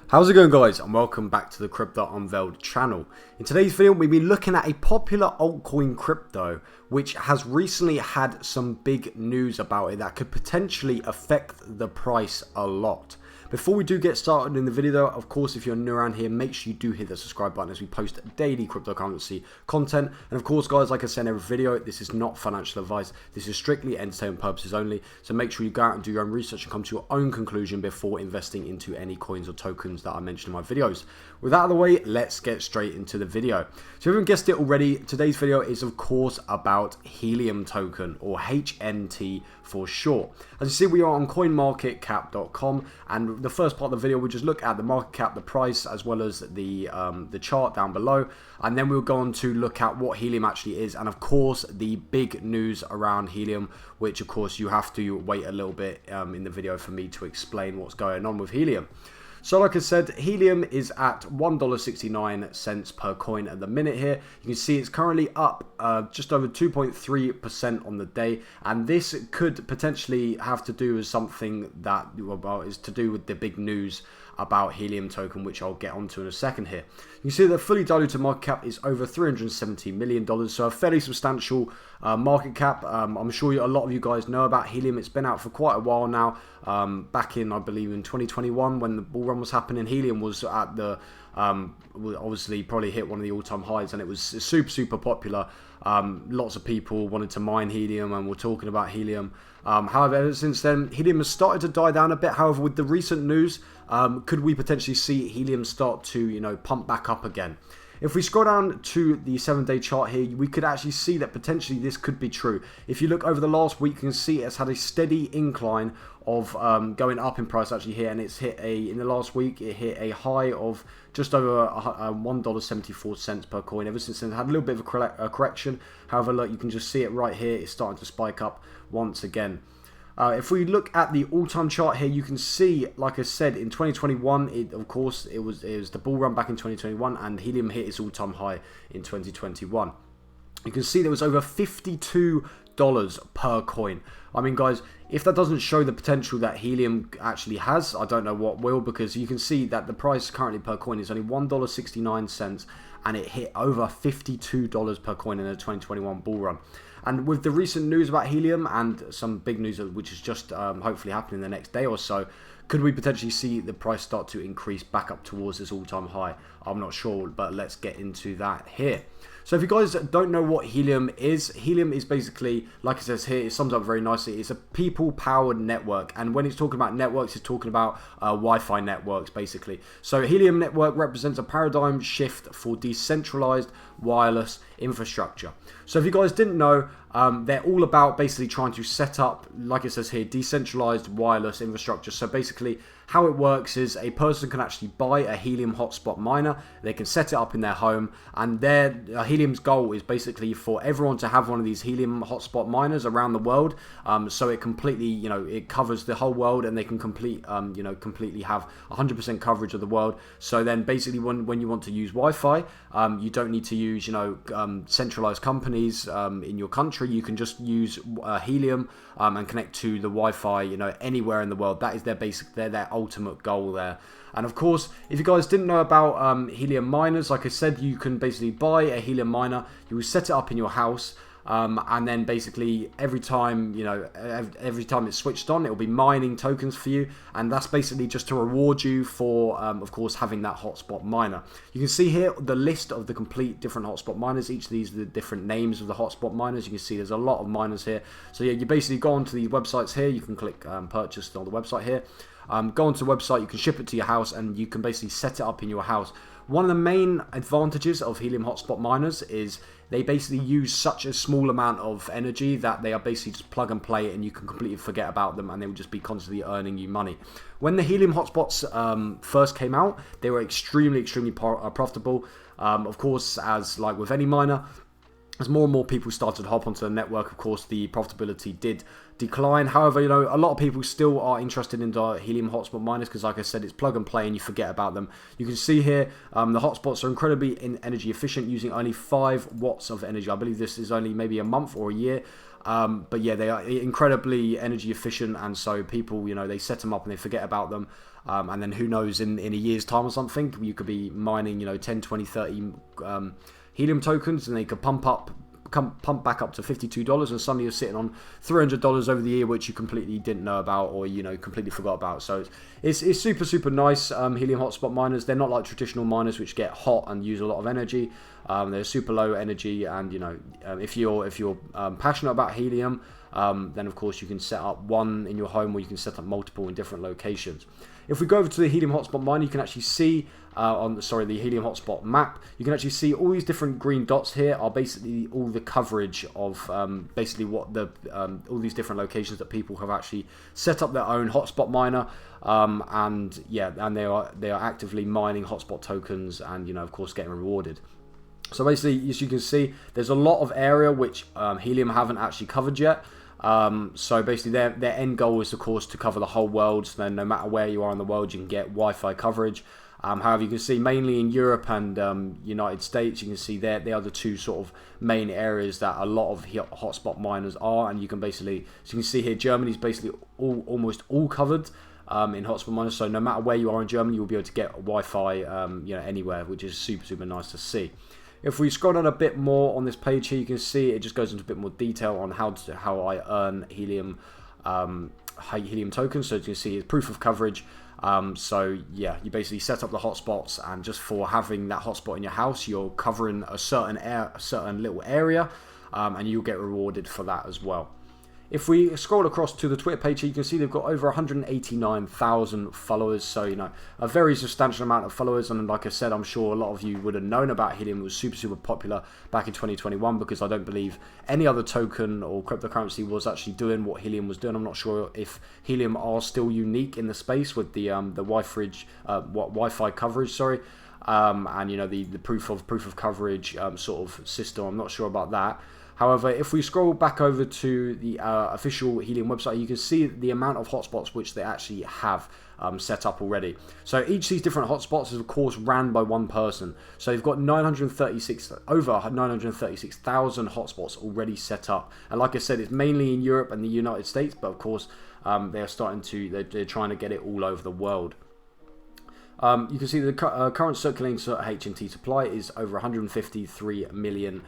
How's it going, guys, and welcome back to the Crypto Unveiled channel. In today's video we'll be looking at a popular altcoin crypto which has recently had some big news about it that could potentially affect the price a lot. Before we do get started in the video though, of course, if you're new around here, make sure you do hit the subscribe button as we post daily cryptocurrency content. And of course, guys, like I said in every video, this is not financial advice. This is strictly entertainment purposes only. So make sure you go out and do your own research and come to your own conclusion before investing into any coins or tokens that I mentioned in my videos. With that out of the way, let's get straight into the video. So if you haven't guessed it already, today's video is of course about Helium token, or HNT for short. As you see, we are on coinmarketcap.com, and the first part of the video we'll just look at the market cap, the price, as well as the chart down below, and then we'll go on to look at what Helium actually is, and of course the big news around Helium, which of course you have to wait a little bit in the video for me to explain what's going on with Helium. So like I said, Helium is at $1.69 per coin at the minute here. You can see it's currently up just over 2.3% on the day. And this could potentially have to do with something that is to do with the big news about Helium token, which I'll get onto in a second here. You can see the fully diluted market cap is over $370 million, so a fairly substantial market cap. I'm sure a lot of you guys know about Helium. It's been out for quite a while now. Back in, I believe, in 2021 when the bull run was happening, Helium was at the obviously probably hit one of the all-time highs, and it was super popular. Lots of people wanted to mine Helium and were talking about Helium. However, ever since then, Helium has started to die down a bit. However, with the recent news, could we potentially see Helium start to, pump back up again? If we scroll down to the 7-day chart here, we could actually see that potentially this could be true. If you look over the last week, you can see it's had a steady incline of going up in price actually here, and it's hit in the last week, it hit a high of just over $1.74 per coin. Ever since then, it had a little bit of a correction. However, look, you can just see it right here. It's starting to spike up once again. If we look at the all-time chart here, you can see, like I said, in 2021, it was the bull run back in 2021, and Helium hit its all-time high in 2021. You can see there was over $52 per coin. I mean, guys, if that doesn't show the potential that Helium actually has, I don't know what will, because you can see that the price currently per coin is only $1.69, and it hit over $52 per coin in the 2021 bull run. And with the recent news about Helium and some big news which is just hopefully happening the next day or so, could we potentially see the price start to increase back up towards this all-time high? I'm not sure, but let's get into that here. So if you guys don't know what Helium is basically, like it says here, it sums up very nicely. It's a people-powered network, and when it's talking about networks, it's talking about Wi-Fi networks, basically. So Helium network represents a paradigm shift for decentralized wireless infrastructure. So if you guys didn't know, they're all about basically trying to set up, like it says here, decentralized wireless infrastructure. So basically, how it works is a person can actually buy a Helium hotspot miner. They can set it up in their home, and Helium's goal is basically for everyone to have one of these Helium hotspot miners around the world. So it completely, it covers the whole world, and they can completely have 100% coverage of the world. So then basically, when you want to use Wi-Fi, you don't need to use, centralized companies in your country. You can just use Helium and connect to the Wi-Fi, anywhere in the world. That is their ultimate goal there. And of course, if you guys didn't know about Helium miners, like I said, you can basically buy a Helium miner. You will set it up in your house. And then basically every time it's switched on, it will be mining tokens for you, and that's basically just to reward you for of course having that hotspot miner. You can see here the list of the complete different hotspot miners. Each of these are the different names of the hotspot miners. You can see there's a lot of miners here. So yeah, you basically go onto these websites here. You can click purchase on the website here. Go onto the website, you can ship it to your house, and you can basically set it up in your house. One of the main advantages of Helium hotspot miners is they basically use such a small amount of energy that they are basically just plug and play, and you can completely forget about them, and they will just be constantly earning you money. When the Helium hotspots first came out, they were extremely profitable. Of course, as like with any miner, as more and more people started to hop onto the network, of course, the profitability did decline. However, a lot of people still are interested in the Helium hotspot miners because, like I said, it's plug and play and you forget about them. You can see here the hotspots are incredibly energy efficient, using only 5 watts of energy. I believe this is only maybe a month or a year. But yeah, they are incredibly energy efficient, and so people, you know, they set them up and they forget about them. And then who knows, in a year's time or something, you could be mining, you know, 10, 20, 30 helium tokens, and they could pump back up to $52, and suddenly you're sitting on $300 over the year, which you completely didn't know about, or, you know, completely forgot about. So it's super nice. Helium hotspot miners, they're not like traditional miners which get hot and use a lot of energy. They're super low energy, and, you know, if you're passionate about helium, then of course you can set up one in your home, or you can set up multiple in different locations. If we go over to the helium hotspot miner, you can actually see the helium hotspot map. You can actually see all these different green dots here are basically all the coverage of basically what the all these different locations that people have actually set up their own hotspot miner, and yeah, and they are actively mining hotspot tokens, and, you know, of course, getting rewarded. So basically, as you can see, there's a lot of area which Helium haven't actually covered yet. So basically their end goal is, of course, to cover the whole world, so then no matter where you are in the world, you can get Wi-Fi coverage. However, you can see mainly in Europe and United States, you can see they are the two sort of main areas that a lot of hotspot miners are, and you can basically, so you can see here, Germany's basically almost all covered in hotspot miners, so no matter where you are in Germany, you'll be able to get Wi-Fi you know, anywhere, which is super nice to see. If we scroll down a bit more on this page here, you can see it just goes into a bit more detail on how I earn helium tokens. So you can see it's proof of coverage. So yeah, you basically set up the hotspots, and just for having that hotspot in your house, you're covering a certain little area, and you'll get rewarded for that as well. If we scroll across to the Twitter page here, you can see they've got over 189,000 followers, so, you know, a very substantial amount of followers. And like I said, I'm sure a lot of you would have known about Helium. It was super popular back in 2021, because I don't believe any other token or cryptocurrency was actually doing what Helium was doing. I'm not sure if Helium are still unique in the space with the Wi-Fi coverage, sorry. And, you know, the proof of coverage sort of system. I'm not sure about that. However, if we scroll back over to the official Helium website, you can see the amount of hotspots which they actually have set up already. So each of these different hotspots is, of course, ran by one person. So you've got over 936,000 hotspots already set up. And like I said, it's mainly in Europe and the United States, but of course, they're trying to get it all over the world. You can see the current circulating HNT supply is over 153 million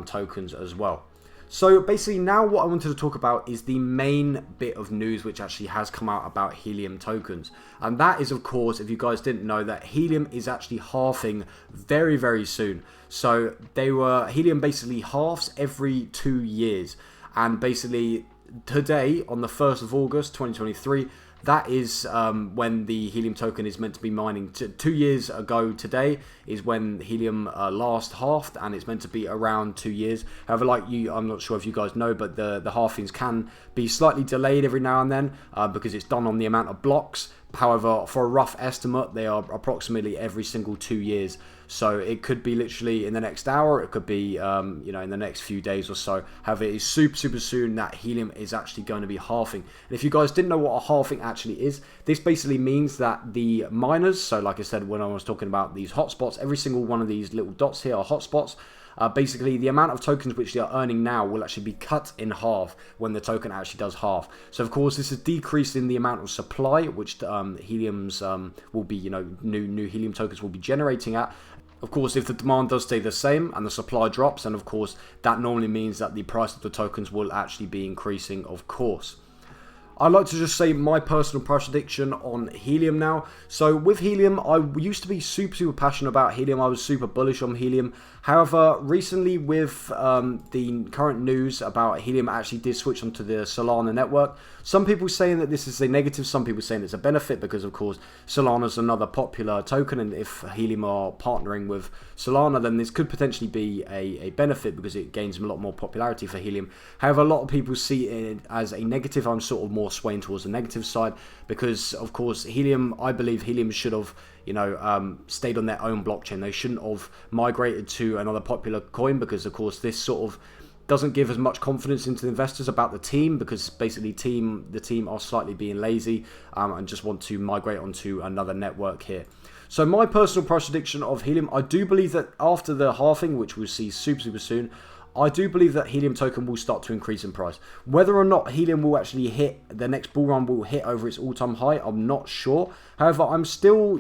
tokens as well. So basically, now what I wanted to talk about is the main bit of news which actually has come out about Helium tokens. And that is, of course, if you guys didn't know, that Helium is actually halving very soon. So Helium basically halves every 2 years. And basically, today, on the 1st of August 2023, that is when the Helium token is meant to be mining. 2 years ago today is when Helium last halved, and it's meant to be around 2 years. However, I'm not sure if you guys know, but the halvings can be slightly delayed every now and then because it's done on the amount of blocks. However, for a rough estimate, they are approximately every single 2 years. So it could be literally in the next hour, it could be you know, in the next few days or so. However, it is super soon that Helium is actually going to be halving. And if you guys didn't know what a halving actually is, this basically means that the miners, so like I said when I was talking about these hotspots, every single one of these little dots here are hotspots. Basically, the amount of tokens which they are earning now will actually be cut in half when the token actually does half. So, of course, this is decreased in the amount of supply which Helium's will be, you know, new Helium tokens will be generating at. Of course, if the demand does stay the same and the supply drops, and of course, that normally means that the price of the tokens will actually be increasing, of course. I'd like to just say my personal prediction on Helium now. So with Helium, I used to be super passionate about Helium. I was super bullish on Helium. However, recently with the current news about Helium actually did switch onto the Solana network. Some people saying that this is a negative, some people saying it's a benefit, because of course Solana's another popular token, and if Helium are partnering with Solana, then this could potentially be a benefit because it gains a lot more popularity for Helium. However, a lot of people see it as a negative. I'm sort of more swaying towards the negative side, because of course Helium, I believe Helium should have, you know, stayed on their own blockchain. They shouldn't have migrated to another popular coin, because of course this sort of doesn't give as much confidence into the investors about the team, because basically the team are slightly being lazy and just want to migrate onto another network here. So my personal prediction of Helium, I do believe that after the halving, which we'll see super soon, I do believe that Helium token will start to increase in price. Whether or not Helium will actually hit, the next bull run will hit over its all-time high, I'm not sure. However, I'm still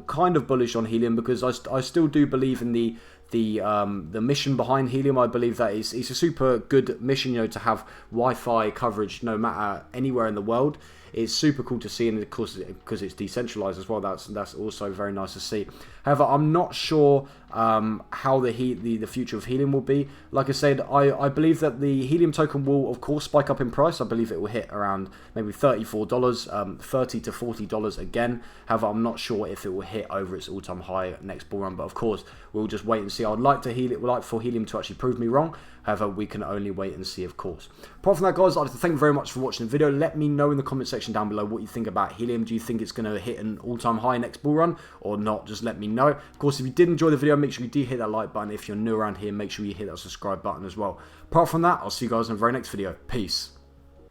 kind of bullish on Helium, because I still do believe in the mission behind Helium. I believe that it's a super good mission, you know, to have Wi-Fi coverage no matter anywhere in the world. It's super cool to see, and of course, because it's decentralized as well, that's also very nice to see. However, I'm not sure how the future of Helium will be. Like I said, I believe that the Helium token will, of course, spike up in price. I believe it will hit around maybe $34, $30 to $40 again. However, I'm not sure if it will hit over its all-time high next bull run, but of course, we'll just wait and see. I'd like for Helium to actually prove me wrong. However, we can only wait and see, of course. Apart from that, guys, I'd like to thank you very much for watching the video. Let me know in the comment section down below what you think about Helium. Do you think it's going to hit an all-time high next bull run or not? Just let me know. Of course, if you did enjoy the video, make sure you do hit that like button. If you're new around here, make sure you hit that subscribe button as well. Apart from that, I'll see you guys in the very next video. Peace.